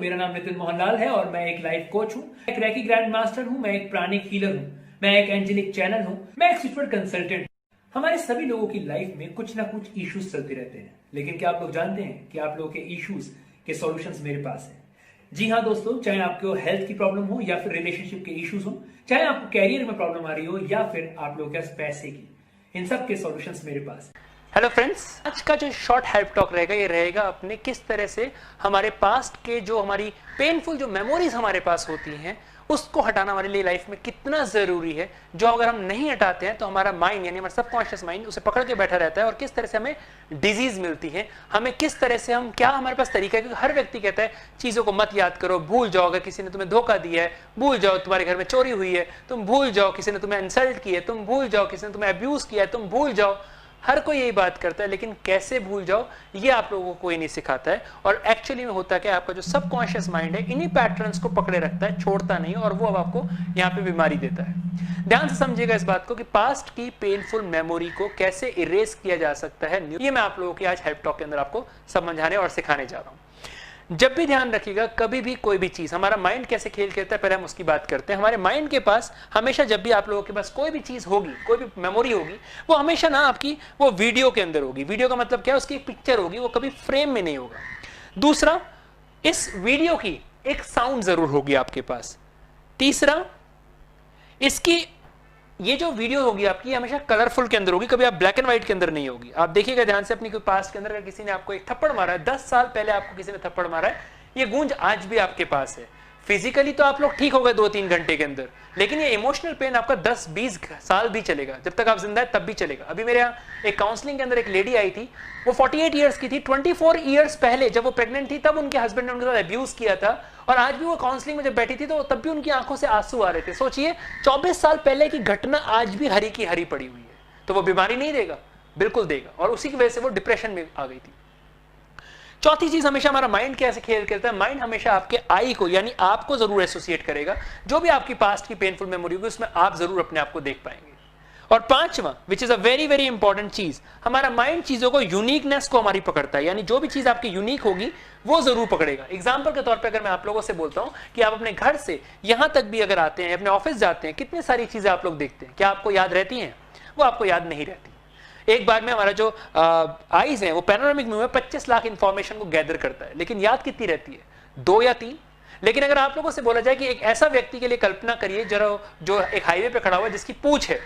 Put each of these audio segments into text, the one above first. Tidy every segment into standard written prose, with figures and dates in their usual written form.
मेरा नाम नितिन मोहनलाल है और मैं एक लाइफ कोच हूँ, एक रैकी ग्रैंड मास्टर हूँ, मैं एक प्राणिक हीलर हूँ, मैं एक एंजेलिक चैनल हूँ, मैं एक स्पिरिचुअल कंसल्टेंट। हमारे सभी लोगों की लाइफ में कुछ ना कुछ इश्यूज चलते रहते हैं, लेकिन क्या आप लोग जानते हैं कि आप लोगों के इश्यूज के सॉल्यूशंस मेरे पास हैं। जी हाँ दोस्तों, चाहे आपको हेल्थ की प्रॉब्लम हो या फिर रिलेशनशिप के इश्यूज हो, चाहे आपको कैरियर में प्रॉब्लम आ रही हो या फिर आप लोगों के पास पैसे की, इन सब के सॉल्यूशंस मेरे पास हैं। हेलो फ्रेंड्स, आज का जो शॉर्ट हेल्प टॉक रहेगा ये रहेगा अपने किस तरह से हमारे पास्ट के जो हमारी पेनफुल जो मेमोरीज हमारे पास होती हैं उसको हटाना हमारे लिए लाइफ में कितना जरूरी है। जो अगर हम नहीं हटाते हैं तो हमारा माइंड यानी हमारा सबकॉन्शियस माइंड उसे पकड़ के बैठा रहता है और किस तरह से हमें डिजीज मिलती है, हमें किस तरह से हम क्या हमारे पास तरीका है। क्योंकि हर व्यक्ति कहता है चीजों को मत याद करो, भूल जाओ, अगर किसी ने तुम्हें धोखा दिया है भूल जाओ, तुम्हारे घर में चोरी हुई है तुम भूल जाओ, किसी ने तुम्हें इंसल्ट किया है तुम भूल जाओ, किसी ने तुम्हें अब्यूज किया है तुम भूल जाओ। हर कोई यही बात करता है, लेकिन कैसे भूल जाओ ये आप लोगों को कोई नहीं सिखाता है। और एक्चुअली में होता है कि आपका जो सबकॉन्शियस माइंड है इन्हीं पैटर्न्स को पकड़े रखता है, छोड़ता नहीं, और वो अब आपको यहाँ पे बीमारी देता है। ध्यान से समझिएगा इस बात को कि पास्ट की पेनफुल मेमोरी को कैसे इरेज किया जा सकता है, ये मैं आप लोगों की आज हेल्प टॉक के अंदर आपको समझाने और सिखाने जा रहा हूँ। जब भी ध्यान रखिएगा, कभी भी कोई भी चीज, हमारा माइंड कैसे खेल खेलता है पहले हम उसकी बात करते हैं। हमारे माइंड के पास हमेशा, जब भी आप लोगों के पास कोई भी चीज होगी, कोई भी मेमोरी होगी, वो हमेशा ना आपकी वो वीडियो के अंदर होगी। वीडियो का मतलब क्या है, उसकी एक पिक्चर होगी, वो कभी फ्रेम में नहीं होगा। दूसरा, इस वीडियो की एक साउंड जरूर होगी आपके पास। तीसरा, इसकी ये जो वीडियो होगी आपकी हमेशा कलरफुल के अंदर होगी, कभी आप ब्लैक एंड व्हाइट के अंदर नहीं होगी। आप देखिएगा ध्यान से अपनी कोई पास्ट के अंदर, अगर किसी ने आपको एक थप्पड़ मारा है, 10 साल पहले आपको किसी ने थप्पड़ मारा है, ये गूंज आज भी आपके पास है। फिजिकली तो आप लोग ठीक हो गए 2-3 घंटे के अंदर, लेकिन ये इमोशनल पेन आपका 10-20 साल भी चलेगा, जब तक आप जिंदा है तब भी चलेगा। अभी मेरे यहाँ एक काउंसलिंग के अंदर एक लेडी आई थी, वो 48 ईयर्स की थी। 24 ईयर्स पहले जब वो प्रेग्नेंट थी तब उनके हस्बैंड ने उनके साथ अब्यूज किया था, और आज भी वो काउंसलिंग में जब बैठी थी तो तब भी उनकी आंखों से आंसू आ रहे थे। सोचिए 24 साल पहले की घटना आज भी हरी की हरी पड़ी हुई है। तो वो बीमारी नहीं देगा? बिल्कुल देगा, और उसी की वजह से वो डिप्रेशन में आ गई थी। चौथी चीज, हमेशा हमारा माइंड कैसे खेल खेलता है, माइंड हमेशा आपके आई को यानी आपको जरूर एसोसिएट करेगा। जो भी आपकी पास्ट की पेनफुल मेमोरी होगी उसमें आप जरूर अपने आप को देख पाएंगे। और पांचवा, which is a very very important चीज, हमारा माइंड चीजों को, यूनिकनेस को हमारी पकड़ता है, यानी जो भी चीज आपकी यूनिक होगी वो जरूर पकड़ेगा। एग्जाम्पल के तौर पे अगर मैं आप लोगों से बोलता हूं कि आप अपने घर से यहां तक भी अगर आते हैं, अपने ऑफिस जाते हैं, कितनी सारी चीजें आप लोग देखते हैं, क्या आपको याद रहती हैं? वो आपको याद नहीं रहती। एक बार में हमारा जो आईज है वो पैनोरामिक व्यू में 25 लाख इंफॉर्मेशन को गैदर करता है, लेकिन याद कितनी रहती है? 2 या 3। लेकिन अगर आप लोगों से बोला जाए कि एक ऐसा व्यक्ति के लिए कल्पना करिए जरा जो एक हाईवे पे खड़ा हुआ है जिसकी पूंछ है,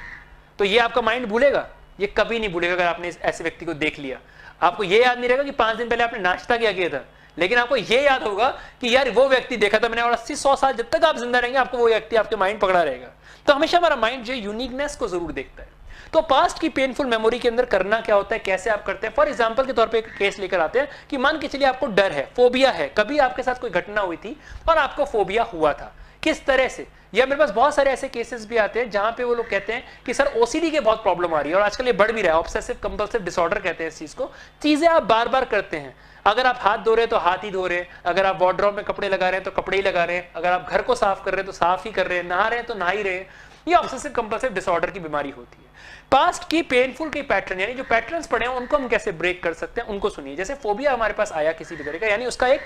तो ये आपका माइंड भूलेगा? ये कभी नहीं भूलेगा। अगर आपने ऐसे व्यक्ति को देख लिया, आपको ये याद नहीं रहेगा कि 5 दिन पहले आपने नाश्ता क्या किया था, लेकिन आपको ये याद होगा कि यार वो व्यक्ति देखा था मैंने, और 80-100 साल जब तक आप जिंदा रहेंगे आपको वो व्यक्ति आपके माइंड पकड़ा रहेगा। तो हमेशा हमारा माइंड जो यूनिकनेस को जरूर देखता है। तो पास्ट की पेनफुल मेमोरी के अंदर करना क्या होता है, कैसे आप करते हैं? फॉर एग्जांपल के तौर पे एक केस लेकर आते हैं कि मान के चलिए आपको डर है, फोबिया है, कभी आपके साथ कोई घटना हुई थी और आपको फोबिया हुआ था, किस तरह से। या मेरे पास बहुत सारे ऐसे केसेस भी आते हैं जहां पे वो लोग कहते हैं कि सर ओसीडी के बहुत प्रॉब्लम आ रही है, और आजकल ये बढ़ भी रहा है, ऑब्सेसिव कंपल्सिव डिसऑर्डर कहते हैं इस चीज को। चीजें आप बार बार करते हैं, अगर आप हाथ धो रहे हैं तो हाथ ही धो रहे हैं, अगर आप वार्डरोब में कपड़े लगा रहे हैं तो कपड़े ही लगा रहे हैं, अगर आप घर को साफ कर रहे हैं तो साफ ही कर रहे हैं, नहा रहे हैं तो नहा ही रहे हैं। ये ऑब्सेसिव कंपल्सिव डिसऑर्डर की बीमारी होती है। पास्ट की पेनफुल के पैटर्न, यानी जो पैटर्न्स पड़े हैं उनको हम कैसे ब्रेक कर सकते हैं, उनको सुनिए। जैसे फोबिया हमारे पास आया किसी भी तरह का, यानी उसका एक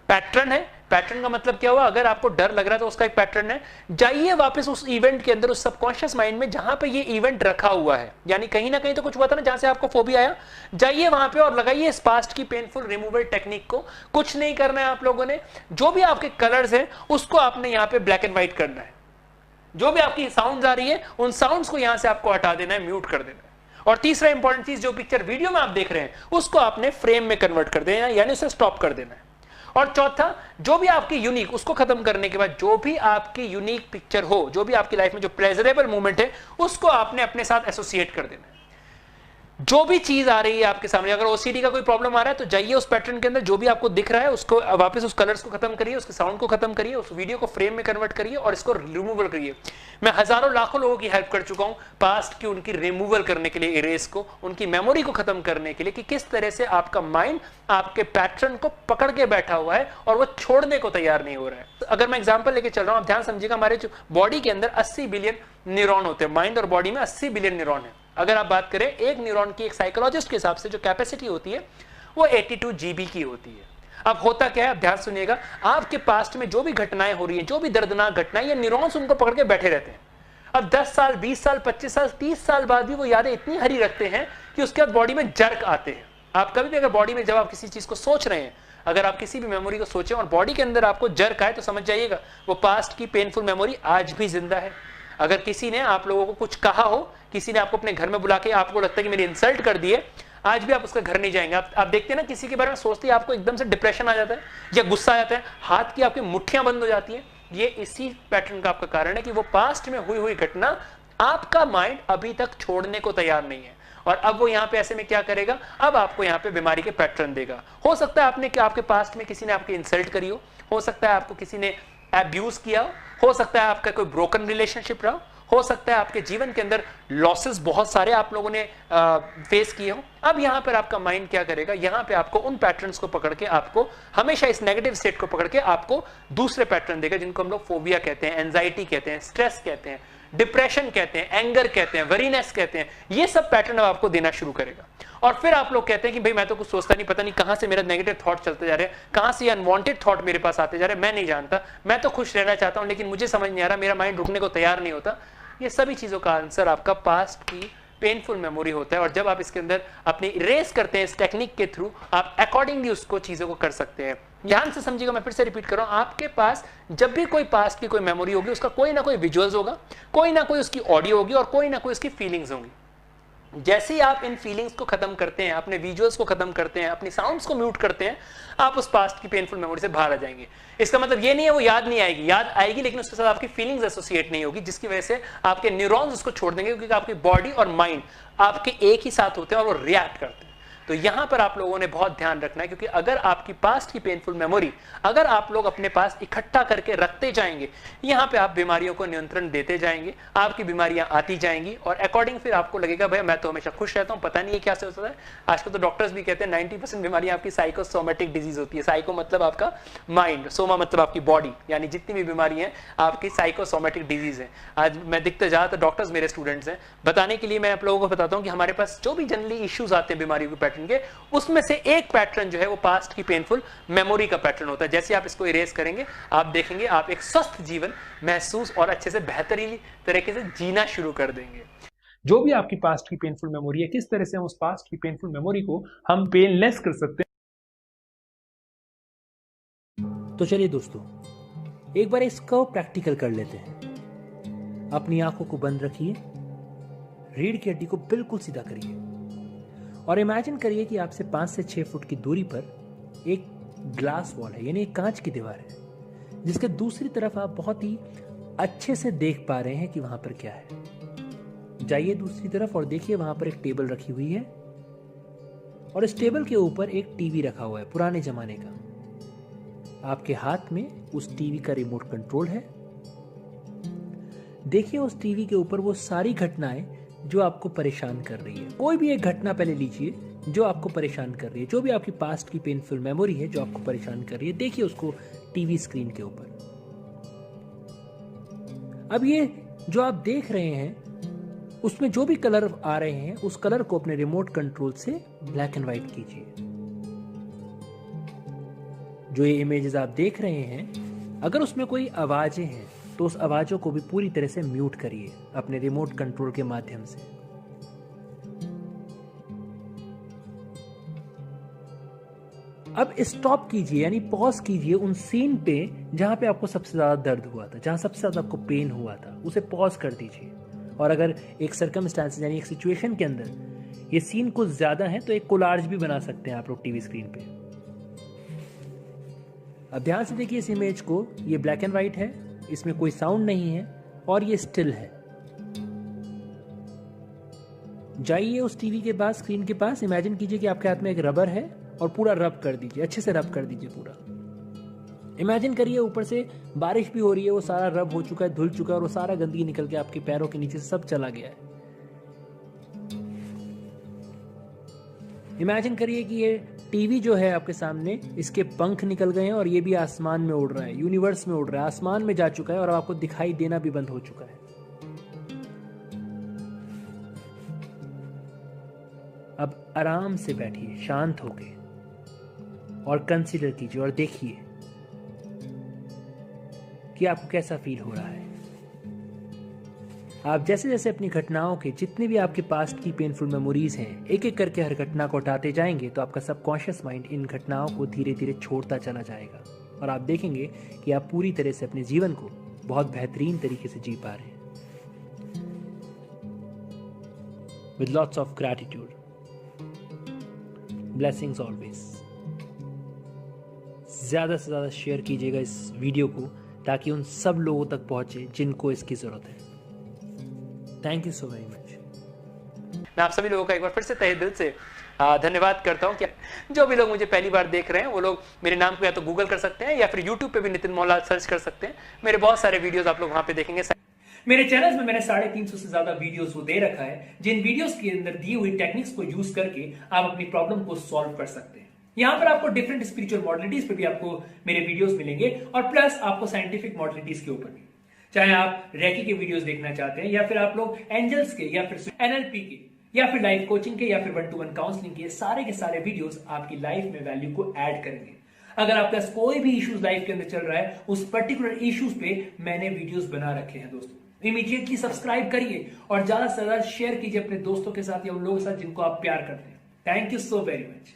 पैटर्न है। पैटर्न का मतलब क्या हुआ? अगर आपको डर लग रहा है तो उसका एक पैटर्न है। जाइए वापस उस इवेंट के अंदर, उस सबकॉन्शियस माइंड में जहां पे ये इवेंट रखा हुआ है, यानी कहीं ना कहीं तो कुछ हुआ था ना जहां से आपको फोबिया आया। जाइए वहां पे और लगाइए इस पास्ट की पेनफुल रिमूवल टेक्निक को। कुछ नहीं करना है आप लोगों ने, जो भी आपके कलर्स हैं उसको आपने यहाँ पे ब्लैक एंड व्हाइट करना है। जो भी आपकी साउंड्स आ रही है उन साउंड्स को यहां से आपको हटा देना है, म्यूट कर देना है। और तीसरा इंपॉर्टेंट चीज, जो पिक्चर वीडियो में आप देख रहे हैं उसको आपने फ्रेम में कन्वर्ट कर देना है, यानी उसे स्टॉप कर देना है। और चौथा, जो भी आपकी यूनिक, उसको खत्म करने के बाद जो भी आपकी यूनिक पिक्चर हो, जो भी आपकी लाइफ में जो प्लेजरेबल मोमेंट है उसको आपने अपने साथ एसोसिएट कर देना है। जो भी चीज आ रही है आपके सामने, अगर ओसीडी का कोई प्रॉब्लम आ रहा है तो जाइए उस पैटर्न के अंदर, जो भी आपको दिख रहा है उसको वापस, उस कलर्स को खत्म करिए, उसके साउंड को खत्म करिए, उस वीडियो को फ्रेम में कन्वर्ट करिए और इसको रिमूवल करिए। मैं हजारों लाखों लोगों की हेल्प कर चुका हूं पास्ट की उनकी रिमूवल करने के लिए, इरेज को, उनकी मेमोरी को खत्म करने के लिए, कि किस तरह से आपका माइंड आपके पैटर्न को पकड़ के बैठा हुआ है और वो छोड़ने को तैयार नहीं हो रहा है। तो अगर मैं एग्जांपल लेके चल रहा हूं, आप ध्यान समझिएगा, हमारे जो बॉडी के अंदर 80 बिलियन न्यूरॉन होते हैं। माइंड और बॉडी में 80 बिलियन न्यूरॉन है। अगर आप बात करें एक न्यूरॉन की, एक साइकोलॉजिस्ट के हिसाब से जो कैपेसिटी होती है वो 82 GB की होती है। अब होता क्या है, आप ध्यान सुनिएगा, आपके पास्ट में जो भी घटनाएं हो रही हैं, जो भी दर्दनाक घटनाएं, ये न्यूरॉन्स उनको पकड़ के बैठे रहते हैं। अब 10 साल, 20 साल, 25 साल, 30 साल बाद भी वो यादें इतनी हरी रखते हैं कि उसके बाद बॉडी में जर्क आते हैं। आप कभी भी अगर बॉडी में, जब आप किसी चीज को सोच रहे हैं, अगर आप किसी भी मेमोरी को सोचें और बॉडी के अंदर आपको जर्क आए, तो समझ जाइएगा वो पास्ट की पेनफुल मेमोरी आज भी जिंदा है। अगर किसी ने आप लोगों को कुछ कहा हो, किसी ने आपको अपने घर में बुला के आपको लगता है कि मेरी इंसल्ट कर दी है, आज भी आप उसका घर नहीं जाएंगे। आप देखते हैं ना, किसी के बारे में सोचते ही आपको एकदम से डिप्रेशन आ जाता है या गुस्सा आ जाता है, हाथ की आपकी मुट्ठियां बंद हो जाती हैं। ये इसी पैटर्न का आपका कारण है कि वो पास्ट में हुई हुई घटना आपका माइंड अभी तक छोड़ने को तैयार नहीं है। और अब वो यहां पे ऐसे में क्या करेगा, अब आपको यहां पे बीमारी के पैटर्न देगा। हो सकता है आपने आपके पास्ट में किसी ने आपकी इंसल्ट करी हो सकता है आपको किसी ने अब्यूज किया हो सकता है आपका कोई ब्रोकन रिलेशनशिप रहा हो सकता है आपके जीवन के अंदर लॉसेस बहुत सारे आप लोगों ने फेस किए हो। अब यहां पर आपका माइंड क्या करेगा, यहां पे आपको उन पैटर्न्स को पकड़ के, आपको हमेशा इस नेगेटिव स्टेट को पकड़ के आपको दूसरे पैटर्न देगा, जिनको हम लोग फोबिया कहते हैं, एंजाइटी कहते हैं, स्ट्रेस कहते हैं, डिप्रेशन कहते हैं, एंगर कहते हैं, वरीनेस कहते हैं। ये सब पैटर्न अब आपको देना शुरू करेगा। और फिर आप लोग कहते हैं कि भाई मैं तो कुछ सोचता नहीं, पता नहीं कहां से मेरा नेगेटिव थॉट चलते जा रहे हैं, कहां से अनवांटेड थॉट मेरे पास आते जा रहे हैं, मैं नहीं जानता, मैं तो खुश रहना चाहता हूं लेकिन मुझे समझ नहीं आ रहा, मेरा माइंड रुकने को तैयार नहीं होता। ये सभी चीजों का आंसर आपका पास्ट की पेनफुल मेमोरी होता है। और जब आप इसके अंदर अपनी इरेज करते हैं इस टेक्निक के थ्रू, आप अकॉर्डिंगली उसको चीजों को कर सकते हैं। ध्यान से समझिएगा, मैं फिर से रिपीट कर रहा हूं, आपके पास जब भी कोई पास्ट की कोई मेमोरी होगी, उसका कोई ना कोई विजुअल्स होगा, कोई ना कोई उसकी ऑडियो होगी और कोई ना कोई उसकी फीलिंग्स होंगी। जैसे ही आप इन फीलिंग्स को खत्म करते हैं, अपने विजुअल्स को खत्म करते हैं, अपनी साउंड्स को म्यूट करते हैं, आप उस पास्ट की पेनफुल मेमोरी से बाहर आ जाएंगे। इसका मतलब ये नहीं है वो याद नहीं आएगी, याद आएगी लेकिन उसके साथ आपकी फीलिंग्स एसोसिएट नहीं होगी, जिसकी वजह से आपके न्यूरॉन्स उसको छोड़ देंगे, क्योंकि आपकी बॉडी और माइंड आपके एक ही साथ होते हैं और वो रिएक्ट करते हैं। तो यहां पर आप लोगों ने बहुत ध्यान रखना है, क्योंकि अगर आपकी पास्ट की पेनफुल मेमोरी अगर आप लोग अपने पास इकट्ठा करके रखते जाएंगे, यहां पे आप बीमारियों को नियंत्रण देते जाएंगे, आपकी बीमारियां आती जाएंगी और अकॉर्डिंग फिर आपको लगेगा भाई मैं तो हमेशा खुश रहता हूं, पता नहीं है क्या से होता है। आजकल तो डॉक्टर्स भी कहते हैं 90% बीमारियां आपकी साइकोसोमेटिक डिजीज होती है। साइको मतलब आपका माइंड, सोमा मतलब आपकी बॉडी, यानी जितनी भी बीमारी है आपकी साइकोसोमेटिक डिजीज है। आज मैं दिखते ज्यादातर डॉक्टर्स मेरे स्टूडेंट्स हैं, बताने के लिए मैं आप लोगों को बताता हूं कि हमारे पास जो भी जनरली इश्यूज आते हैं बीमारियों के के, उसमें से एक पैटर्न जो है वो पास्ट की पेनफुल मेमोरी का पैटर्न होता है। जैसे आप इसको इरेज करेंगे, आप देखेंगे आप एक स्वस्थ जीवन महसूस और अच्छे से बेहतरीन तरीके से जीना शुरू कर देंगे। जो भी आपकी पास्ट की पेनफुल मेमोरी है, किस तरह से हम उस पास्ट की पेनफुल मेमोरी को हम पेनलेस कर सकते हैं। तो चलिए दोस्तों, एक बार इसको प्रैक्टिकल कर लेते हैं। अपनी आंखों को बंद रखिए, रीढ़ की हड्डी को बिल्कुल सीधा करिए और इमेजिन करिए कि आपसे 5 से 6 फुट की दूरी पर एक ग्लास वॉल है, यानी एक कांच की दीवार है, जिसके दूसरी तरफ आप बहुत ही अच्छे से देख पा रहे हैं कि वहां पर क्या है। जाइए दूसरी तरफ और देखिए वहां पर एक टेबल रखी हुई है और इस टेबल के ऊपर एक टीवी रखा हुआ है, पुराने जमाने का। आपके हाथ में उस टीवी का रिमोट कंट्रोल है। देखिए उस टीवी के ऊपर वो सारी घटनाएं जो आपको परेशान कर रही है। कोई भी एक घटना पहले लीजिए जो आपको परेशान कर रही है, जो भी आपकी पास्ट की पेनफुल मेमोरी है जो आपको परेशान कर रही है, देखिए उसको टीवी स्क्रीन के ऊपर। अब ये जो आप देख रहे हैं उसमें जो भी कलर आ रहे हैं, उस कलर को अपने रिमोट कंट्रोल से ब्लैक एंड व्हाइट कीजिए। जो ये इमेजेस आप देख रहे हैं, अगर उसमें कोई आवाजें हैं तो उस आवाजों को भी पूरी तरह से म्यूट करिए अपने रिमोट कंट्रोल के माध्यम से। अब स्टॉप कीजिए, यानी पॉज कीजिए उन सीन पे जहां पे आपको सबसे ज्यादा दर्द हुआ था, जहां सबसे ज्यादा आपको पेन हुआ था, उसे पॉज कर दीजिए। और अगर एक सर्कमस्टांसेस यानी एक सिचुएशन के अंदर ये सीन कुछ ज्यादा है तो एक कोलाज भी बना सकते हैं आप लोग टीवी स्क्रीन पे। अब ध्यान से देखिए इस इमेज को, ये ब्लैक एंड व्हाइट है, इसमें कोई साउंड नहीं है और ये स्टिल है। जाइए उस टीवी के पास, स्क्रीन के पास, इमेजिन कीजिए कि आपके हाथ में एक रबर है और पूरा रब कर दीजिए, अच्छे से रब कर दीजिए पूरा। इमेजिन करिए ऊपर से बारिश भी हो रही है, वो सारा रब हो चुका है, धुल चुका है और वो सारा गंदगी निकल के आपके पैरों के नीचे से सब चला गया है। इमेजिन करिए कि ये टीवी जो है आपके सामने, इसके पंख निकल गए हैं और ये भी आसमान में उड़ रहा है, यूनिवर्स में उड़ रहा है, आसमान में जा चुका है और आपको दिखाई देना भी बंद हो चुका है। अब आराम से बैठिए, शांत होके और कंसीडर कीजिए और देखिए कि आपको कैसा फील हो रहा है। आप जैसे जैसे अपनी घटनाओं के जितने भी आपके पास्ट की पेनफुल मेमोरीज हैं, एक एक करके हर घटना को हटाते जाएंगे तो आपका सबकॉन्शियस माइंड इन घटनाओं को धीरे धीरे छोड़ता चला जाएगा और आप देखेंगे कि आप पूरी तरह से अपने जीवन को बहुत बेहतरीन तरीके से जी पा रहे हैं। With lots of gratitude, blessings always. ज्यादा से ज्यादा शेयर कीजिएगा इस वीडियो को ताकि उन सब लोगों तक पहुंचे जिनको इसकी जरूरत है। Thank you so very much. मैं आप सभी लोगों का एक बार फिर से तहे दिल से धन्यवाद करता हूं कि जो भी लोग मुझे पहली बार देख रहे हैं वो लोग मेरे नाम को या तो गूगल कर सकते हैं या फिर यूट्यूब पे भी नितिन मौला सर्च कर सकते हैं। मेरे बहुत सारे वीडियोस आप लोग वहां पे देखेंगे। मेरे चैनल में मैंने 350 से ज्यादा वीडियोस को दे रखा है, जिन वीडियोस के अंदर दी हुई टेक्निक्स को यूज करके आप अपनी प्रॉब्लम को सॉल्व कर सकते हैं। यहाँ पर आपको डिफरेंट स्पिरिचुअल मॉडलिटीज पे भी आपको मेरे वीडियोस मिलेंगे और प्लस आपको साइंटिफिक मॉडलिटीज के ऊपर भी। चाहे आप रेकी के वीडियोस देखना चाहते हैं या फिर आप लोग एंजल्स के या फिर एनएलपी के या फिर लाइफ कोचिंग के या फिर 1-to-1 काउंसलिंग के सारे वीडियोस आपकी लाइफ में वैल्यू को ऐड करेंगे। अगर आपका कोई भी इश्यूज लाइफ के अंदर चल रहा है, उस पर्टिकुलर इश्यूज पे मैंने वीडियोस बना रखे हैं दोस्तों। इमीडिएटली सब्सक्राइब करिए और ज्यादा से ज्यादा शेयर कीजिए अपने दोस्तों के साथ या उन लोगों के साथ जिनको आप प्यार करते हैं। Thank you so very much.